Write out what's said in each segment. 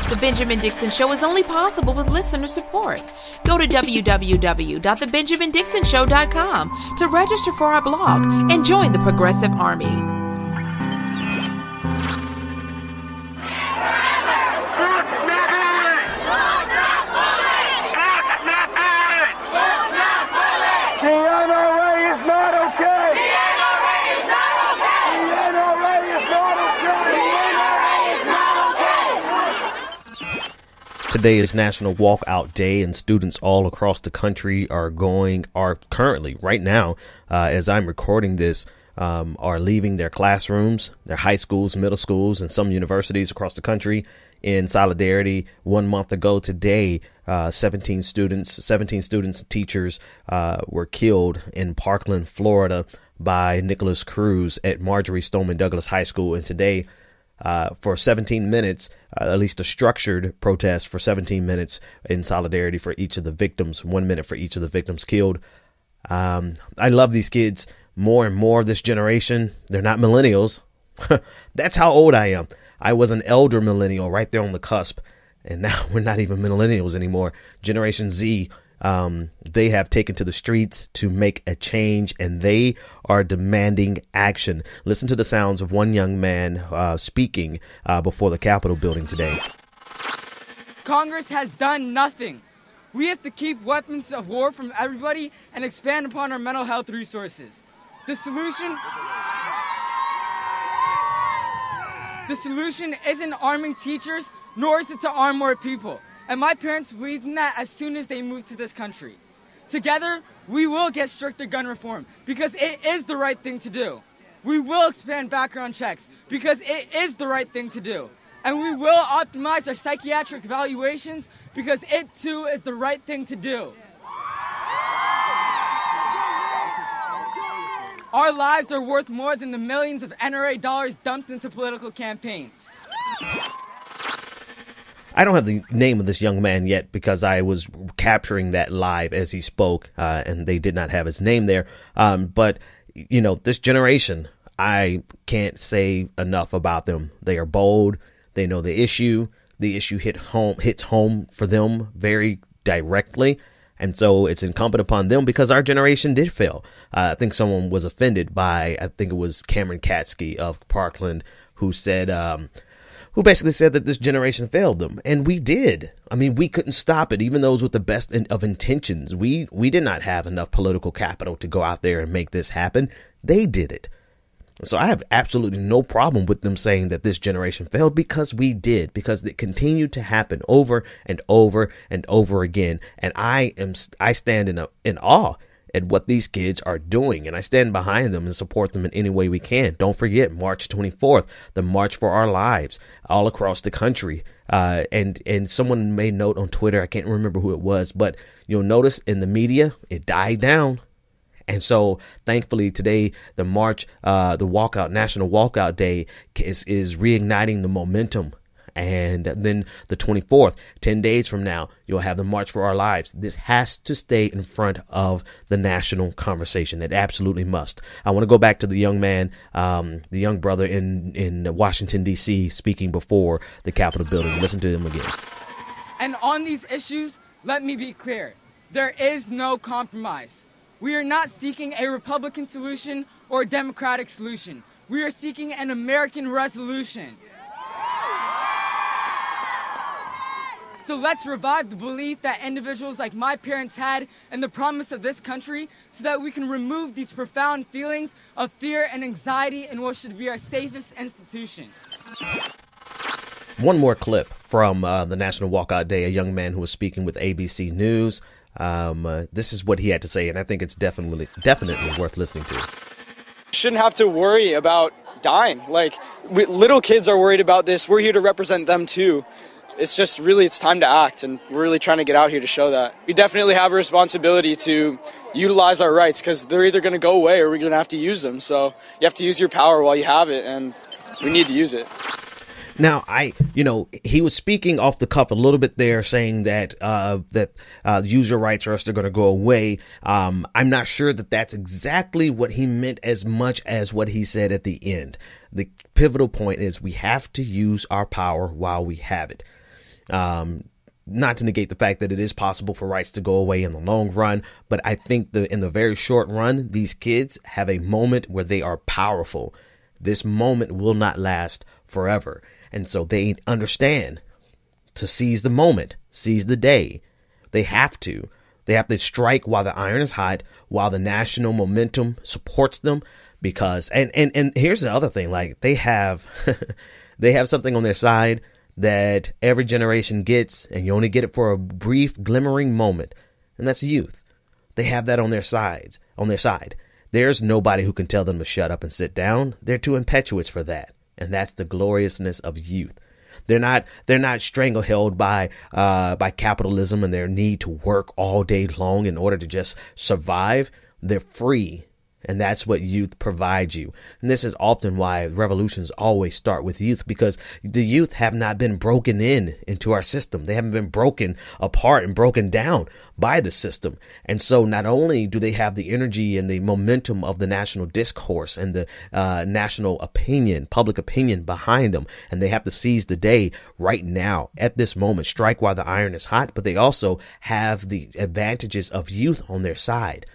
The Benjamin Dixon Show is only possible with listener support. Go to www.thebenjamindixonshow.com to register for our blog and join the Progressive Army. Today is National Walkout Day, and students all across the country are currently right now, as I'm recording this, are leaving their classrooms, their high schools, middle schools, and some universities across the country in solidarity. 1 month ago today, 17 students and teachers were killed in Parkland, Florida by Nicholas Cruz at Marjorie Stoneman Douglas High School. And today, for 17 minutes, at least a structured protest for 17 minutes in solidarity for each of the victims, 1 minute for each of the victims killed. I love these kids more and more, this generation. They're not millennials. That's how old I am. I was an elder millennial right there on the cusp. And now we're not even millennials anymore. Generation Z, they have taken to the streets to make a change, and they are demanding action. Listen to the sounds of one young man speaking before the Capitol building today. Congress has done nothing. We have to keep weapons of war from everybody and expand upon our mental health resources. The solution isn't arming teachers, nor is it to arm more people. And my parents believed in that as soon as they moved to this country. Together, we will get stricter gun reform because it is the right thing to do. We will expand background checks because it is the right thing to do. And we will optimize our psychiatric evaluations because it too is the right thing to do. Our lives are worth more than the millions of NRA dollars dumped into political campaigns. I don't have the name of this young man yet because I was capturing that live as he spoke, and they did not have his name there. But, you know, this generation, I can't say enough about them. They are bold. They know the issue. The issue hits home for them very directly. And so it's incumbent upon them because our generation did fail. I think someone was offended by, I think it was Cameron Katsky of Parkland, who basically said that this generation failed them. And we did. I mean, we couldn't stop it, even those with the best of intentions. We did not have enough political capital to go out there and make this happen. They did it. So I have absolutely no problem with them saying that this generation failed, because we did, because it continued to happen over and over and over again. And I stand in awe at what these kids are doing, and I stand behind them and support them in any way we can. Don't forget March 24th, the March for Our Lives, all across the country. And someone made note on Twitter, I can't remember who it was, but you'll notice in the media, it died down. And so thankfully today, the March, the Walkout, National Walkout Day is reigniting the momentum. And then the 24th, 10 days from now, you'll have the March for Our Lives. This has to stay in front of the national conversation. It absolutely must. I want to go back to the young man, the young brother in Washington, D.C., speaking before the Capitol building. Listen to him again. And on these issues, let me be clear. There is no compromise. We are not seeking a Republican solution or a Democratic solution. We are seeking an American resolution. So let's revive the belief that individuals like my parents had in the promise of this country, so that we can remove these profound feelings of fear and anxiety in what should be our safest institution. One more clip from the National Walkout Day, a young man who was speaking with ABC News. This is what he had to say, and I think it's definitely worth listening to. Shouldn't have to worry about dying. Little kids are worried about this. We're here to represent them too. It's just really, it's time to act, and we're really trying to get out here to show that. We definitely have a responsibility to utilize our rights, because they're either going to go away or we're going to have to use them. So you have to use your power while you have it, and we need to use it. Now, he was speaking off the cuff a little bit there, saying that user rights are going to go away. I'm not sure that that's exactly what he meant as much as what he said at the end. The pivotal point is we have to use our power while we have it. Not to negate the fact that it is possible for rights to go away in the long run, but I think in the very short run, these kids have a moment where they are powerful. This moment will not last forever. And so they understand to seize the moment, seize the day. They have to strike while the iron is hot, while the national momentum supports them, because, and here's the other thing, like they have, they have something on their side that every generation gets, and you only get it for a brief glimmering moment. And that's youth. They have that on their side. There's nobody who can tell them to shut up and sit down. They're too impetuous for that. And that's the gloriousness of youth. They're not strangleheld by capitalism and their need to work all day long in order to just survive. They're free. And that's what youth provides you. And this is often why revolutions always start with youth, because the youth have not been broken into our system. They haven't been broken apart and broken down by the system. And so not only do they have the energy and the momentum of the national discourse and the national opinion, public opinion behind them, and they have to seize the day right now at this moment, strike while the iron is hot, but they also have the advantages of youth on their side.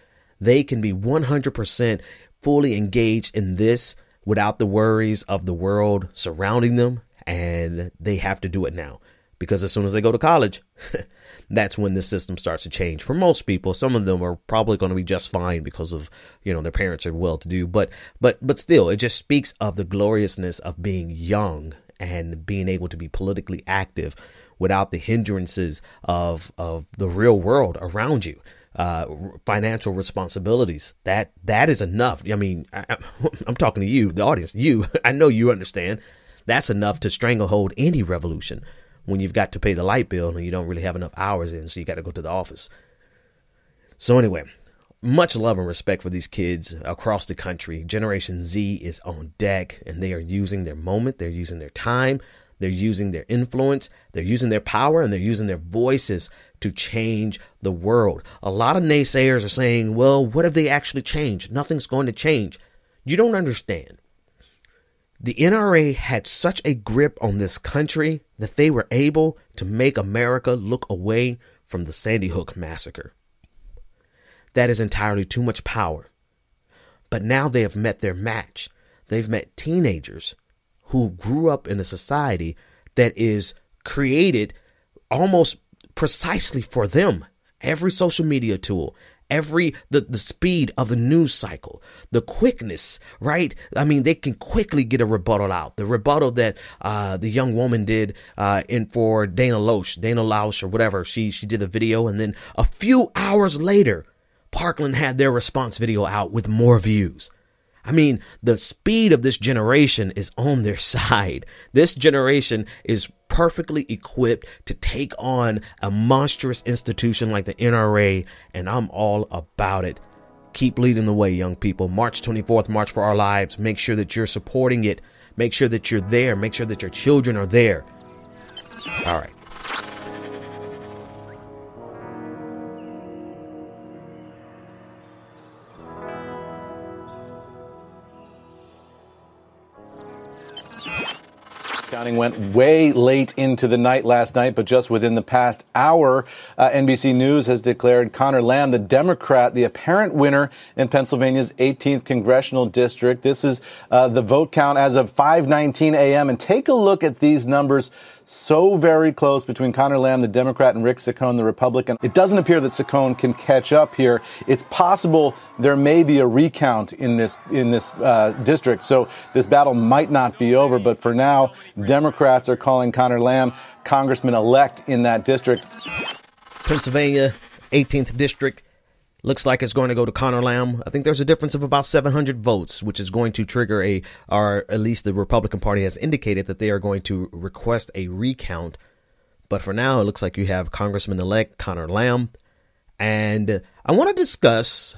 They can be 100% fully engaged in this without the worries of the world surrounding them. And they have to do it now, because as soon as they go to college, that's when the system starts to change for most people. Some of them are probably going to be just fine because of, their parents are well to do. But still, it just speaks of the gloriousness of being young and being able to be politically active without the hindrances of the real world around you. Financial responsibilities. That is enough. I mean, I'm talking to you, the audience. I know you understand. That's enough to stranglehold any revolution when you've got to pay the light bill and you don't really have enough hours in, so you got to go to the office. So anyway, much love and respect for these kids across the country. Generation Z is on deck, and they are using their moment. They're using their time. They're using their influence. They're using their power, and they're using their voices to change the world. A lot of naysayers are saying, well, what if they actually change? Nothing's going to change. You don't understand. The NRA had such a grip on this country that they were able to make America look away from the Sandy Hook massacre. That is entirely too much power. But now they have met their match. They've met teenagers who grew up in a society that is created almost precisely for them. Every social media tool, the speed of the news cycle, the quickness, right? I mean, they can quickly get a rebuttal out. The rebuttal that the young woman did for Dana Loesch or whatever. She did a video, and then a few hours later, Parkland had their response video out with more views. I mean, the speed of this generation is on their side. This generation is perfectly equipped to take on a monstrous institution like the NRA, and I'm all about it. Keep leading the way, young people. March 24th, March for Our Lives. Make sure that you're supporting it. Make sure that you're there. Make sure that your children are there. All right. Counting went way late into the night last night, but just within the past hour, NBC News has declared Connor Lamb, the Democrat, the apparent winner in Pennsylvania's 18th congressional district. This is the vote count as of 5:19 a.m. And take a look at these numbers. So very close between Connor Lamb, the Democrat, and Rick Saccone, the Republican. It doesn't appear that Saccone can catch up here. It's possible there may be a recount in this district, so this battle might not be over. But for now, Democrats are calling Connor Lamb congressman-elect in that district. Pennsylvania, 18th district. Looks like it's going to go to Connor Lamb. I think there's a difference of about 700 votes, which is going to trigger or at least the Republican Party has indicated that they are going to request a recount. But for now, it looks like you have Congressman-elect Connor Lamb. And I want to discuss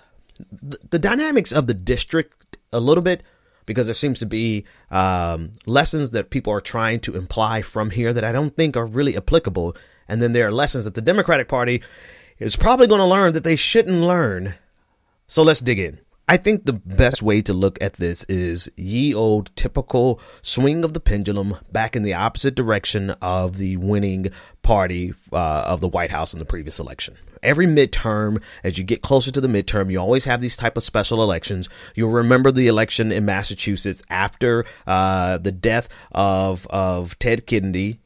the dynamics of the district a little bit, because there seems to be lessons that people are trying to imply from here that I don't think are really applicable. And then there are lessons that the Democratic Party is probably going to learn that they shouldn't learn. So let's dig in. I think the best way to look at this is ye old typical swing of the pendulum back in the opposite direction of the winning party of the White House in the previous election. Every midterm, as you get closer to the midterm, you always have these type of special elections. You'll remember the election in Massachusetts after the death of Ted Kennedy,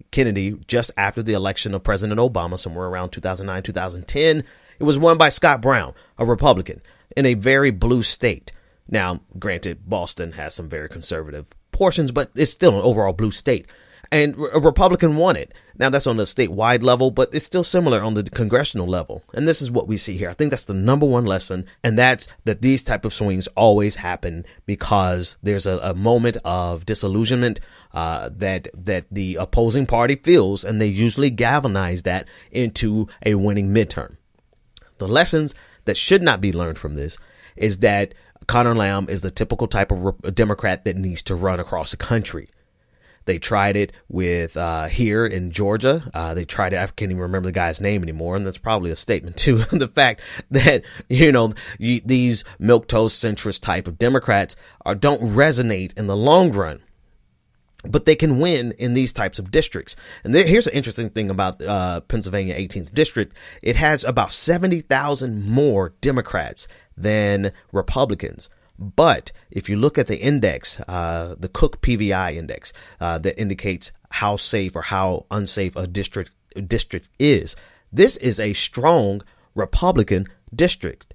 just after the election of President Obama, somewhere around 2009, 2010. It was won by Scott Brown, a Republican, in a very blue state. Now, granted, Boston has some very conservative portions, but it's still an overall blue state. And a Republican won it. Now, that's on the statewide level, but it's still similar on the congressional level. And this is what we see here. I think that's the number one lesson, and that's that these type of swings always happen because there's a moment of disillusionment that the opposing party feels, and they usually galvanize that into a winning midterm. The lessons that should not be learned from this is that Conor Lamb is the typical type of Democrat that needs to run across the country. They tried it with here in Georgia. They tried it. I can't even remember the guy's name anymore. And that's probably a statement to the fact that, these milquetoast centrist type of Democrats don't resonate in the long run. But they can win in these types of districts. And here's an interesting thing about Pennsylvania 18th District. It has about 70,000 more Democrats than Republicans. But if you look at the index, the Cook PVI index, that indicates how safe or how unsafe a district is, this is a strong Republican district.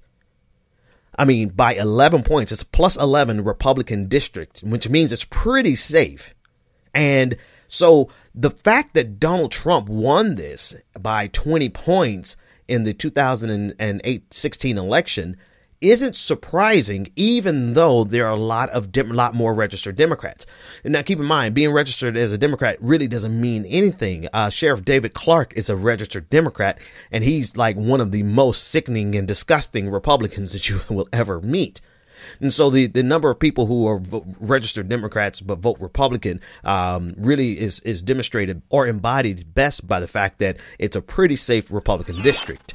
I mean, by 11 points, it's a plus 11 Republican district, which means it's pretty safe. And so the fact that Donald Trump won this by 20 points in the 2016 election isn't surprising, even though there are a lot more registered Democrats. And now keep in mind, being registered as a Democrat really doesn't mean anything. Sheriff David Clark is a registered Democrat, and he's like one of the most sickening and disgusting Republicans that you will ever meet. And so the number of people who are registered Democrats but vote Republican really is demonstrated or embodied best by the fact that it's a pretty safe Republican district.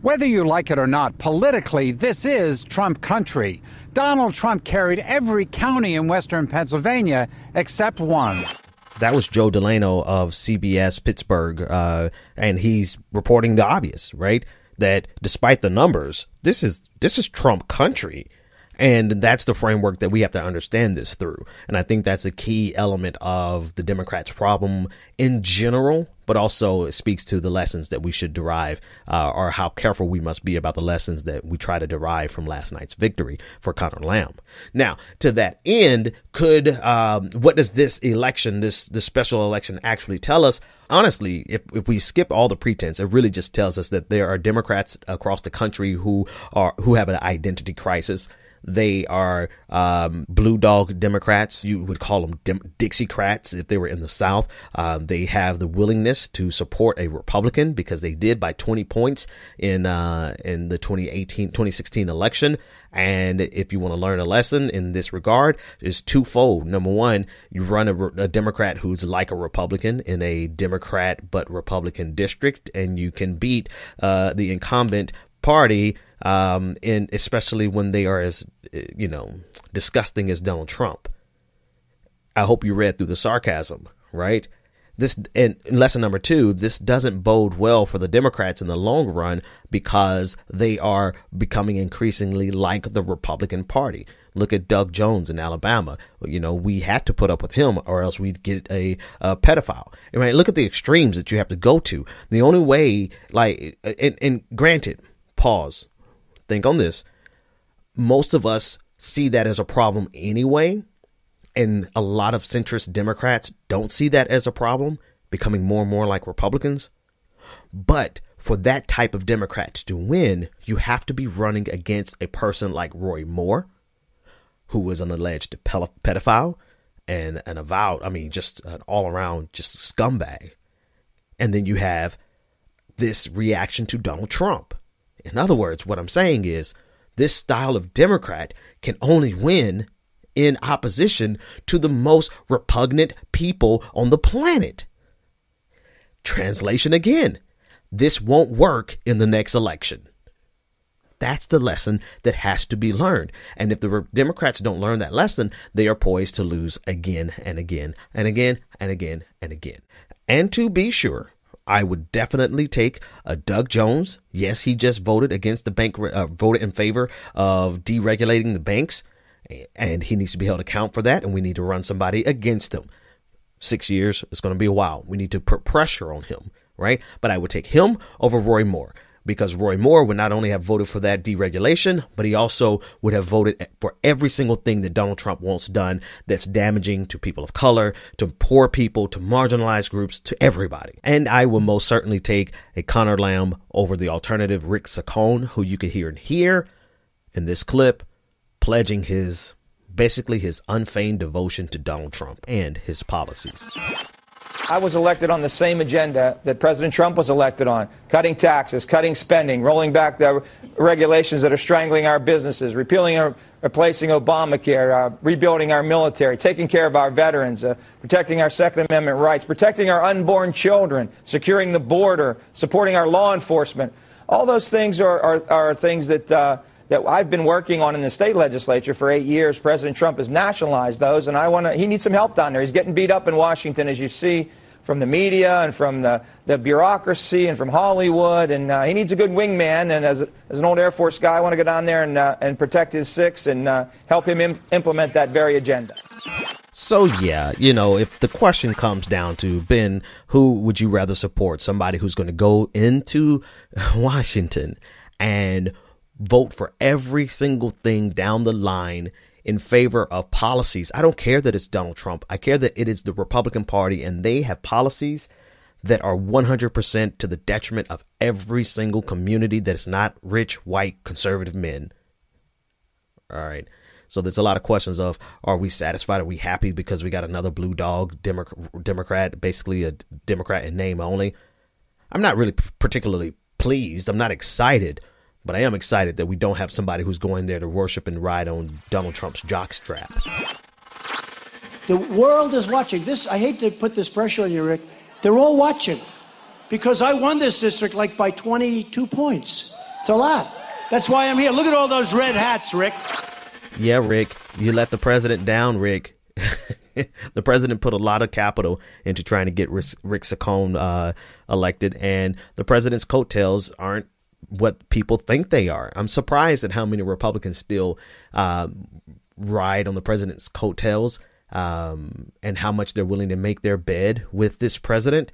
Whether you like it or not, politically, this is Trump country. Donald Trump carried every county in western Pennsylvania except one. That was Joe Delano of CBS Pittsburgh, and he's reporting the obvious, right? That despite the numbers, this is Trump country. And that's the framework that we have to understand this through. And I think that's a key element of the Democrats' problem in general, but also it speaks to the lessons that we should derive, or how careful we must be about the lessons that we try to derive from last night's victory for Conor Lamb. Now, to that end, what does this election, this special election actually tell us? Honestly, if we skip all the pretense, it really just tells us that there are Democrats across the country who have an identity crisis. They are blue dog Democrats. You would call them Dixiecrats if they were in the South. They have the willingness to support a Republican because they did by 20 points in the 2016 election. And if you want to learn a lesson in this regard, it's twofold. Number one, you run a Democrat who's like a Republican in a Democrat but Republican district, and you can beat the incumbent party, and especially when they are as, disgusting as Donald Trump. I hope you read through the sarcasm, right? This, and lesson number two, this doesn't bode well for the Democrats in the long run because they are becoming increasingly like the Republican Party. Look at Doug Jones in Alabama. We had to put up with him or else we'd get a pedophile. I mean, look at the extremes that you have to go to. The only way, and granted, pause, think on this. Most of us see that as a problem anyway. And a lot of centrist Democrats don't see that as a problem, becoming more and more like Republicans. But for that type of Democrats to win, you have to be running against a person like Roy Moore, who is an alleged pedophile and an avowed, just an all around just scumbag. And then you have this reaction to Donald Trump. In other words, what I'm saying is this style of Democrat can only win in opposition to the most repugnant people on the planet. Translation again, this won't work in the next election. That's the lesson that has to be learned. And if the Democrats don't learn that lesson, they are poised to lose again and again and again and again and again. And to be sure, I would definitely take a Doug Jones. Yes, he just voted against the bank, voted in favor of deregulating the banks, and he needs to be held account for that. And we need to run somebody against him. 6 years is going to be a while. We need to put pressure on him, right? But I would take him over Roy Moore, because Roy Moore would not only have voted for that deregulation, but he also would have voted for every single thing that Donald Trump wants done that's damaging to people of color, to poor people, to marginalized groups, to everybody. And I will most certainly take a Connor Lamb over the alternative Rick Saccone, who you could hear in this clip, pledging basically his unfeigned devotion to Donald Trump and his policies. I was elected on the same agenda that President Trump was elected on: cutting taxes, cutting spending, rolling back the regulations that are strangling our businesses, repealing or replacing Obamacare, rebuilding our military, taking care of our veterans, protecting our Second Amendment rights, protecting our unborn children, securing the border, supporting our law enforcement. All those things are things that I've been working on in the state legislature for 8 years. President Trump has nationalized those, and he needs some help down there. He's getting beat up in Washington, as you see, from the media and from the bureaucracy and from Hollywood, and he needs a good wingman. And as an old Air Force guy, I want to go down there and protect his six and help him implement that very agenda. So, yeah, if the question comes down to, Ben, who would you rather support? Somebody who's going to go into Washington and vote for every single thing down the line in favor of policies. I don't care that it's Donald Trump. I care that it is the Republican Party, and they have policies that are 100% to the detriment of every single community that is not rich, white, conservative men. All right. So there's a lot of questions of, are we satisfied? Are we happy because we got another blue dog Democrat, basically a Democrat in name only? I'm not really particularly pleased. I'm not excited. But I am excited that we don't have somebody who's going there to worship and ride on Donald Trump's jockstrap. The world is watching. I hate to put this pressure on you, Rick. They're all watching. Because I won this district by 22 points. It's a lot. That's why I'm here. Look at all those red hats, Rick. Yeah, Rick. You let the president down, Rick. The president put a lot of capital into trying to get Rick Saccone elected. And the president's coattails aren't what people think they are. I'm surprised at how many Republicans still ride on the president's coattails, and how much they're willing to make their bed with this president.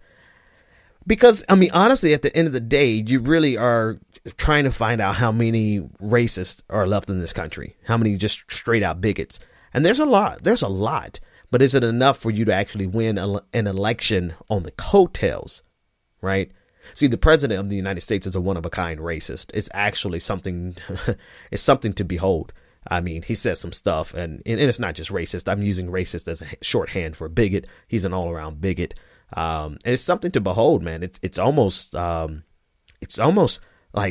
Because, honestly, at the end of the day, you really are trying to find out how many racists are left in this country, how many just straight out bigots. And there's a lot. But is it enough for you to actually win an election on the coattails, right? See, the president of the United States is a one-of-a-kind racist. It's actually something, it's something to behold. He says some stuff, and it's not just racist. I'm using racist as a shorthand for bigot. He's an all-around bigot. And it's something to behold, man. It's almost like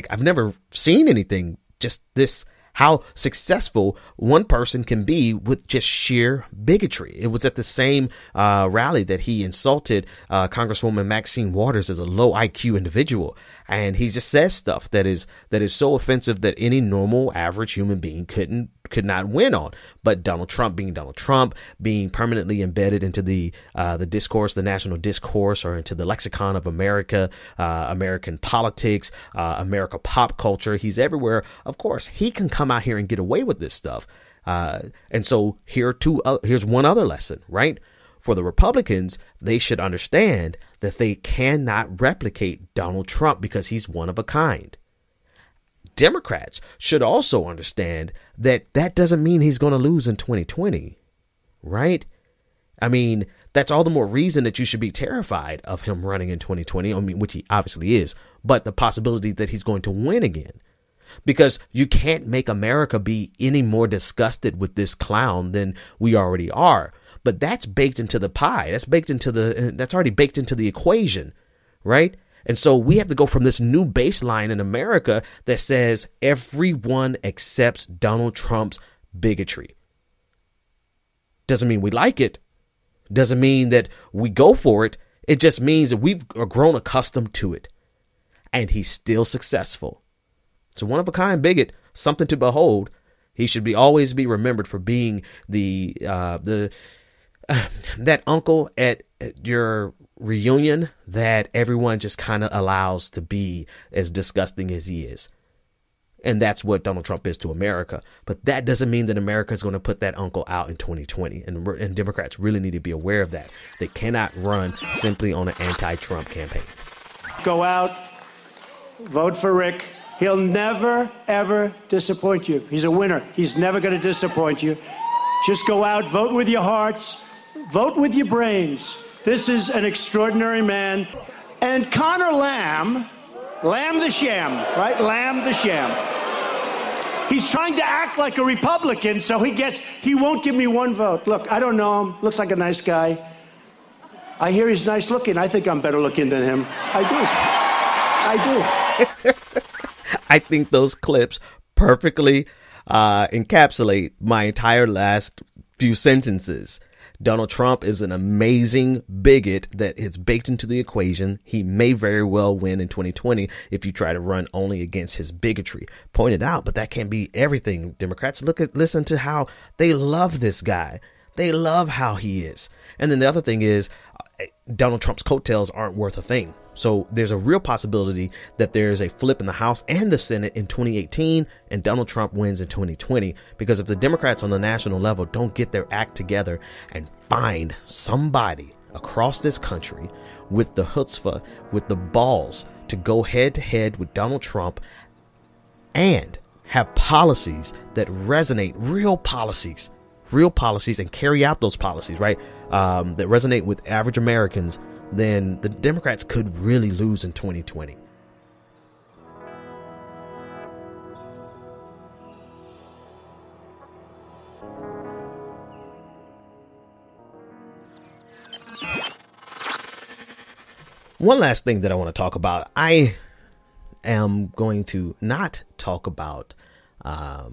I've never seen anything just this, how successful one person can be with just sheer bigotry. It was at the same rally that he insulted Congresswoman Maxine Waters as a low IQ individual. And he just says stuff that is so offensive that any normal average human being could not win on. But Donald Trump, being permanently embedded into the discourse, the national discourse, or into the lexicon of America, American politics, America pop culture. He's everywhere. Of course, he can come out here and get away with this stuff. And so here's one other lesson, right? For the Republicans, they should understand that they cannot replicate Donald Trump because he's one of a kind. Democrats should also understand that doesn't mean he's going to lose in 2020, right? That's all the more reason that you should be terrified of him running in 2020, which he obviously is, but the possibility that he's going to win again. Because you can't make America be any more disgusted with this clown than we already are. But that's baked into the pie. That's already baked into the equation, right? And so we have to go from this new baseline in America that says everyone accepts Donald Trump's bigotry. Doesn't mean we like it. Doesn't mean that we go for it. It just means that we've grown accustomed to it. And he's still successful. It's a one-of-a-kind bigot, something to behold. He should always be remembered for being that uncle at your reunion that everyone just kind of allows to be as disgusting as he is. And that's what Donald Trump is to America. But that doesn't mean that America is going to put that uncle out in 2020. And Democrats really need to be aware of that. They cannot run simply on an anti-Trump campaign. Go out, vote for Rick. He'll never, ever disappoint you. He's a winner. He's never going to disappoint you. Just go out, vote with your hearts, vote with your brains. This is an extraordinary man. And Connor Lamb the sham, right? Lamb the sham. He's trying to act like a Republican, so he won't give me one vote. Look, I don't know him. Looks like a nice guy. I hear he's nice looking. I think I'm better looking than him. I do. I think those clips perfectly encapsulate my entire last few sentences. Donald Trump is an amazing bigot that is baked into the equation. He may very well win in 2020 if you try to run only against his bigotry. Pointed out, but that can't be everything. Democrats, listen to how they love this guy. They love how he is. And then the other thing is Donald Trump's coattails aren't worth a thing. So there's a real possibility that there's a flip in the House and the Senate in 2018 and Donald Trump wins in 2020. Because if the Democrats on the national level don't get their act together and find somebody across this country with the chutzpah, with the balls to go head to head with Donald Trump and have policies that resonate, real policies and carry out those policies, right? That resonate with average Americans, then the Democrats could really lose in 2020. One last thing that I want to talk about. I am going to not talk about how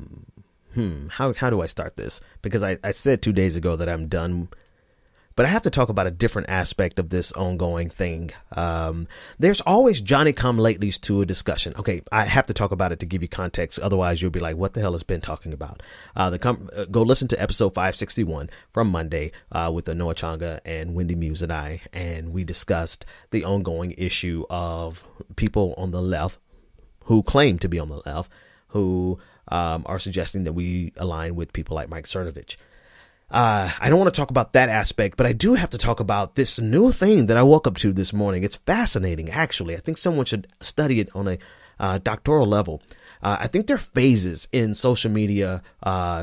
do I start this? Because I said 2 days ago that I'm done, but I have to talk about a different aspect of this ongoing thing. There's always Johnny-come-latelys to a discussion. Okay, I have to talk about it to give you context. Otherwise, you'll be like, what the hell has Ben talking about? Go listen to episode 561 from Monday with Noah Changa and Wendy Muse and we discussed the ongoing issue of people on the left who claim to be on the left, who are suggesting that we align with people like Mike Cernovich. I don't want to talk about that aspect, but I do have to talk about this new thing that I woke up to this morning. It's fascinating, actually. I think someone should study it on a doctoral level. I think there are phases in social media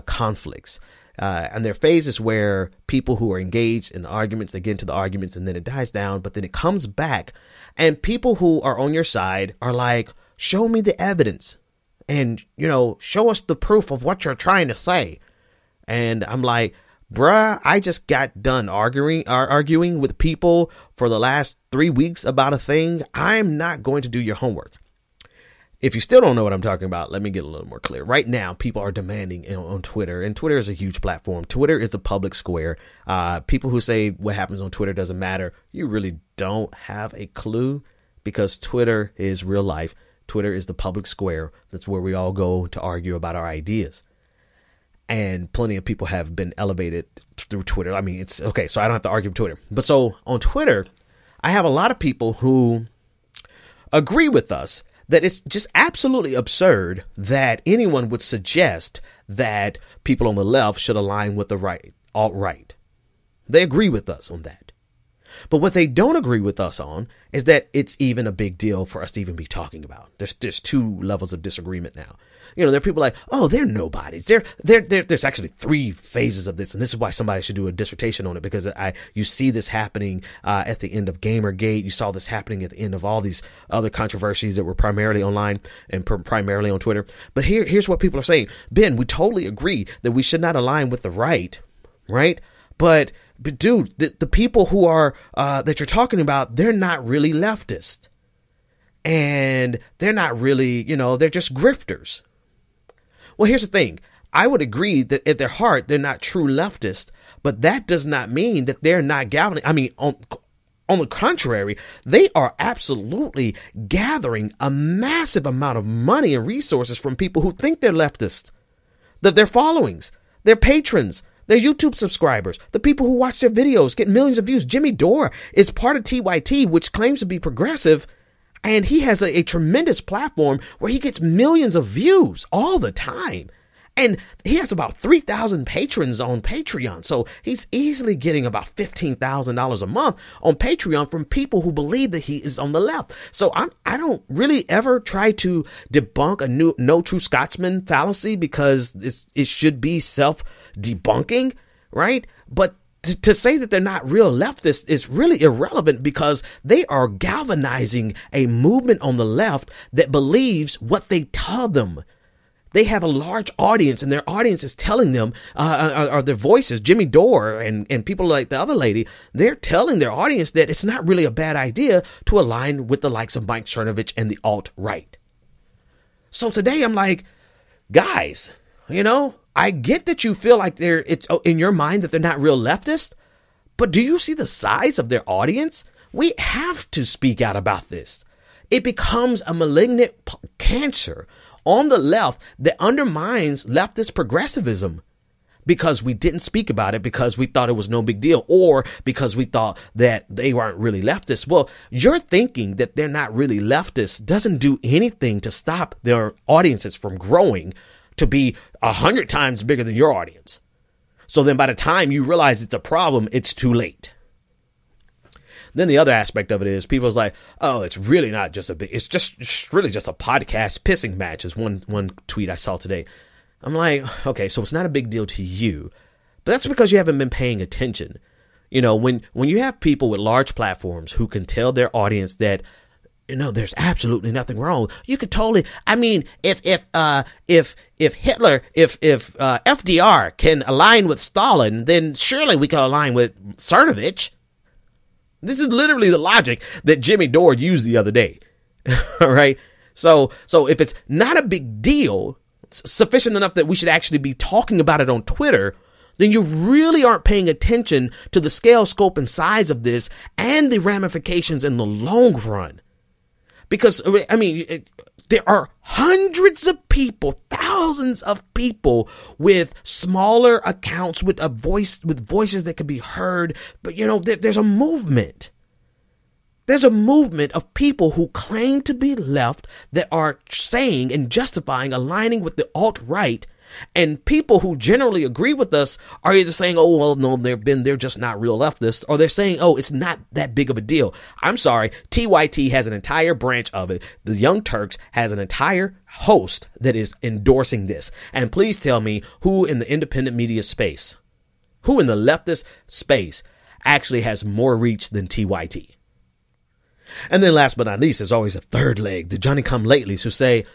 conflicts. And there are phases where people who are engaged in the arguments, they get into the arguments and then it dies down, but then it comes back. And people who are on your side are like, show me the evidence and, show us the proof of what you're trying to say. And I'm like, bruh, I just got done arguing with people for the last 3 weeks about a thing. I'm not going to do your homework. If you still don't know what I'm talking about, let me get a little more clear. Right now, people are demanding on Twitter, and Twitter is a huge platform. Twitter is a public square. People who say what happens on Twitter doesn't matter, you really don't have a clue, because Twitter is real life. Twitter is the public square. That's where we all go to argue about our ideas. And plenty of people have been elevated through Twitter. I mean, it's okay, so I don't have to argue with Twitter. But so on Twitter, I have a lot of people who agree with us that it's just absolutely absurd that anyone would suggest that people on the left should align with the right, alt-right. They agree with us on that. But what they don't agree with us on is that it's even a big deal for us to even be talking about. There's two levels of disagreement now. There are people like, oh, they're nobodies. There's actually 3 phases of this. And this is why somebody should do a dissertation on it, because you see this happening at the end of Gamergate. You saw this happening at the end of all these other controversies that were primarily online and primarily on Twitter. But here's what people are saying. Ben, we totally agree that we should not align with the right? But dude, the people who are that you're talking about, they're not really leftist. And they're not really, they're just grifters. Well, here's the thing. I would agree that at their heart, they're not true leftists, but that does not mean that they're not galvanizing. I mean, On the contrary, they are absolutely gathering a massive amount of money and resources from people who think they're leftist, that their followings, their patrons, their YouTube subscribers, the people who watch their videos get millions of views. Jimmy Dore is part of TYT, which claims to be progressive, and he has a tremendous platform where he gets millions of views all the time. And he has about 3,000 patrons on Patreon. So he's easily getting about $15,000 a month on Patreon from people who believe that he is on the left. So I don't really ever try to debunk a no true Scotsman fallacy because it should be self-debunking, right? But to say that they're not real leftists is really irrelevant because they are galvanizing a movement on the left that believes what they tell them. They have a large audience, and their audience is telling them, or their voices, Jimmy Dore and people like the other lady, they're telling their audience that it's not really a bad idea to align with the likes of Mike Cernovich and the alt-right. So today I'm like, guys, I get that you feel like it's in your mind that they're not real leftists, but do you see the size of their audience? We have to speak out about this. It becomes a malignant cancer on the left that undermines leftist progressivism because we didn't speak about it because we thought it was no big deal or because we thought that they weren't really leftists. Well, your thinking that they're not really leftists doesn't do anything to stop their audiences from growing to be 100 times bigger than your audience. So then by the time you realize it's a problem, it's too late. Then the other aspect of it is people's like, oh, it's really not just it's really just a podcast pissing match is one tweet I saw today. I'm like, okay, so it's not a big deal to you, but that's because you haven't been paying attention. When you have people with large platforms who can tell their audience that, there's absolutely nothing wrong. You could totally, if FDR can align with Stalin, then surely we can align with Cernovich. This is literally the logic that Jimmy Dore used the other day. All right. So if it's not a big deal, sufficient enough that we should actually be talking about it on Twitter, then you really aren't paying attention to the scale, scope, and size of this and the ramifications in the long run. Because, there are hundreds of people, thousands of people with smaller accounts with voices that can be heard. But, there's a movement. There's a movement of people who claim to be left that are saying and justifying aligning with the alt-right. And people who generally agree with us are either saying, oh, well, no, they're just not real leftists, or they're saying, oh, it's not that big of a deal. I'm sorry. TYT has an entire branch of it. The Young Turks has an entire host that is endorsing this. And please tell me who in the independent media space, who in the leftist space actually has more reach than TYT. And then last but not least, there's always a third leg, the Johnny-come-latelys who say,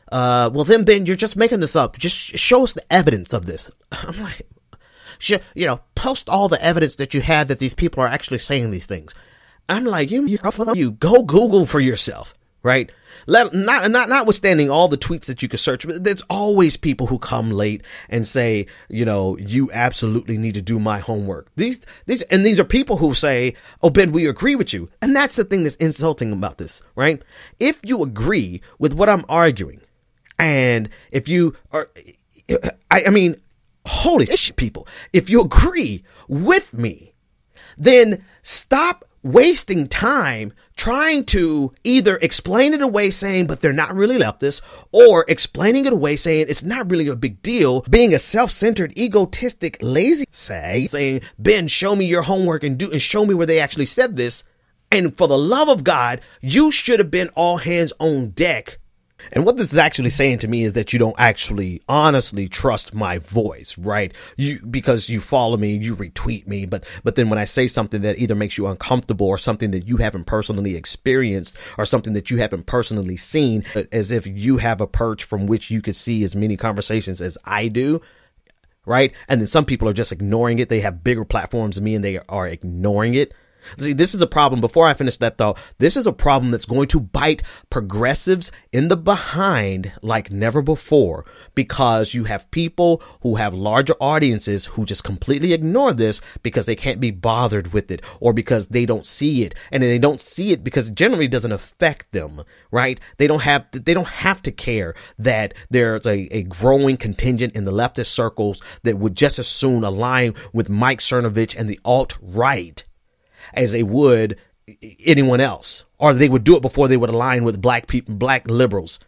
well, then, Ben, you're just making this up. Just show us the evidence of this. I'm like, post all the evidence that you have that these people are actually saying these things. I'm like, you go Google for yourself, right? Notwithstanding all the tweets that you can search, there's always people who come late and say, you absolutely need to do my homework. These are people who say, oh, Ben, we agree with you. And that's the thing that's insulting about this, right? If you agree with what I'm arguing, and if you are, holy shit, people, if you agree with me, then stop wasting time trying to either explain it away saying, but they're not really leftists, or explaining it away saying it's not really a big deal, being a self-centered, egotistic, lazy, saying, Ben, show me your homework and show me where they actually said this. And for the love of God, you should have been all hands on deck. And what this is actually saying to me is that you don't actually honestly trust my voice, right? Because you follow me, you retweet me, but then when I say something that either makes you uncomfortable or something that you haven't personally experienced or something that you haven't personally seen, as if you have a perch from which you could see as many conversations as I do, right? And then some people are just ignoring it. They have bigger platforms than me and they are ignoring it. See, this is a problem. Before I finish that, though, this is a problem that's going to bite progressives in the behind like never before, because you have people who have larger audiences who just completely ignore this because they can't be bothered with it, or because they don't see it. And they don't see it because it generally doesn't affect them, right? They don't have to care that there's a growing contingent in the leftist circles that would just as soon align with Mike Cernovich and the alt-right as they would anyone else, or they would do it before they would align with black people, black liberals,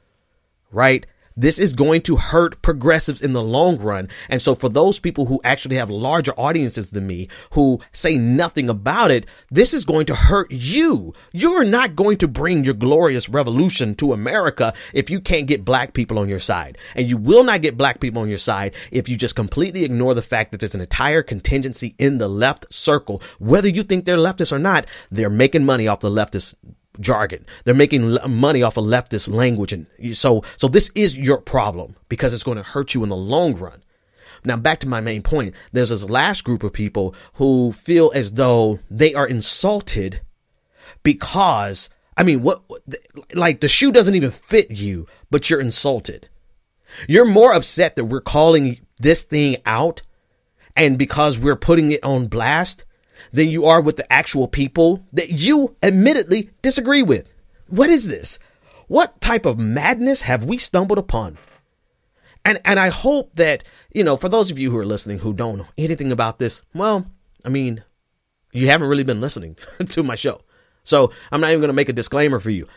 right? This is going to hurt progressives in the long run. And so for those people who actually have larger audiences than me, who say nothing about it, this is going to hurt you. You're not going to bring your glorious revolution to America if you can't get black people on your side. And you will not get black people on your side if you just completely ignore the fact that there's an entire contingency in the left circle. Whether you think they're leftists or not, they're making money off the leftist jargon. They're making money off of leftist language. And so this is your problem, because it's going to hurt you in the long run. Now, back to my main point. There's this last group of people who feel as though they are insulted because, like the shoe doesn't even fit you, but you're insulted. You're more upset that we're calling this thing out and because we're putting it on blast than you are with the actual people that you admittedly disagree with. What is this? What type of madness have we stumbled upon? And I hope that, for those of you who are listening who don't know anything about this, well, you haven't really been listening to my show. So I'm not even going to make a disclaimer for you.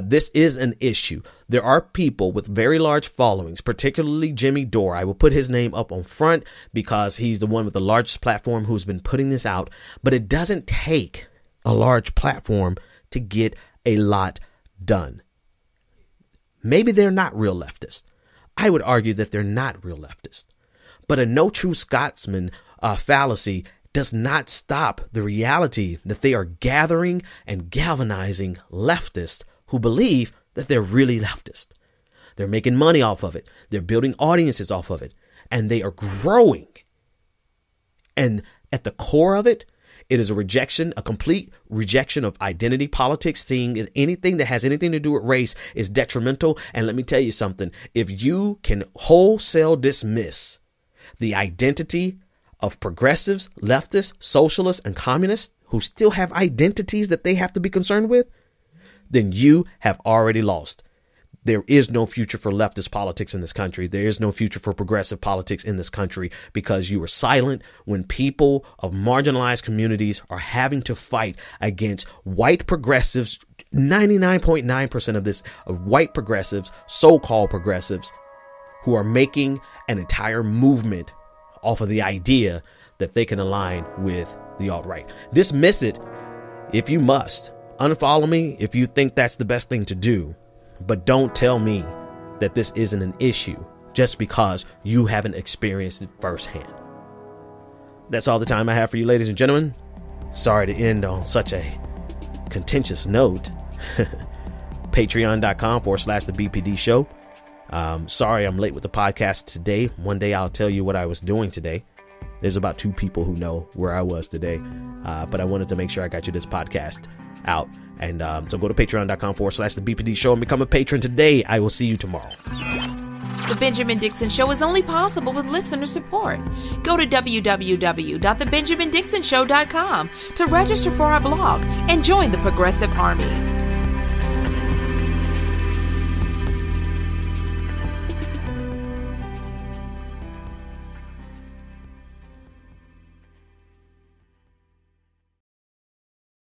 This is an issue. There are people with very large followings, particularly Jimmy Dore. I will put his name up on front because he's the one with the largest platform who's been putting this out. But it doesn't take a large platform to get a lot done. Maybe they're not real leftists. I would argue that they're not real leftists. But a no true Scotsman fallacy does not stop the reality that they are gathering and galvanizing leftists who believe that they're really leftist. They're making money off of it. They're building audiences off of it. And they are growing. And at the core of it, it is a complete rejection of identity politics, seeing that anything that has anything to do with race is detrimental. And let me tell you something. If you can wholesale dismiss the identity of progressives, leftists, socialists, and communists who still have identities that they have to be concerned with, then you have already lost. There is no future for leftist politics in this country. There is no future for progressive politics in this country because you were silent when people of marginalized communities are having to fight against white progressives. 99.9% of this white progressives, so-called progressives, who are making an entire movement off of the idea that they can align with the alt-right. Dismiss it if you must. Unfollow me if you think that's the best thing to do. But don't tell me that this isn't an issue just because you haven't experienced it firsthand. That's all the time I have for you, ladies and gentlemen. Sorry to end on such a contentious note. Patreon.com/the BPD show. Sorry I'm late with the podcast today. One day I'll tell you what I was doing today. There's about 2 people who know where I was today. But I wanted to make sure I got you this podcast out. And so go to patreon.com/the BPD show and become a patron today. I will see you tomorrow. The Benjamin Dixon Show is only possible with listener support. Go to www.thebenjamindixonshow.com to register for our blog and join the Progressive Army.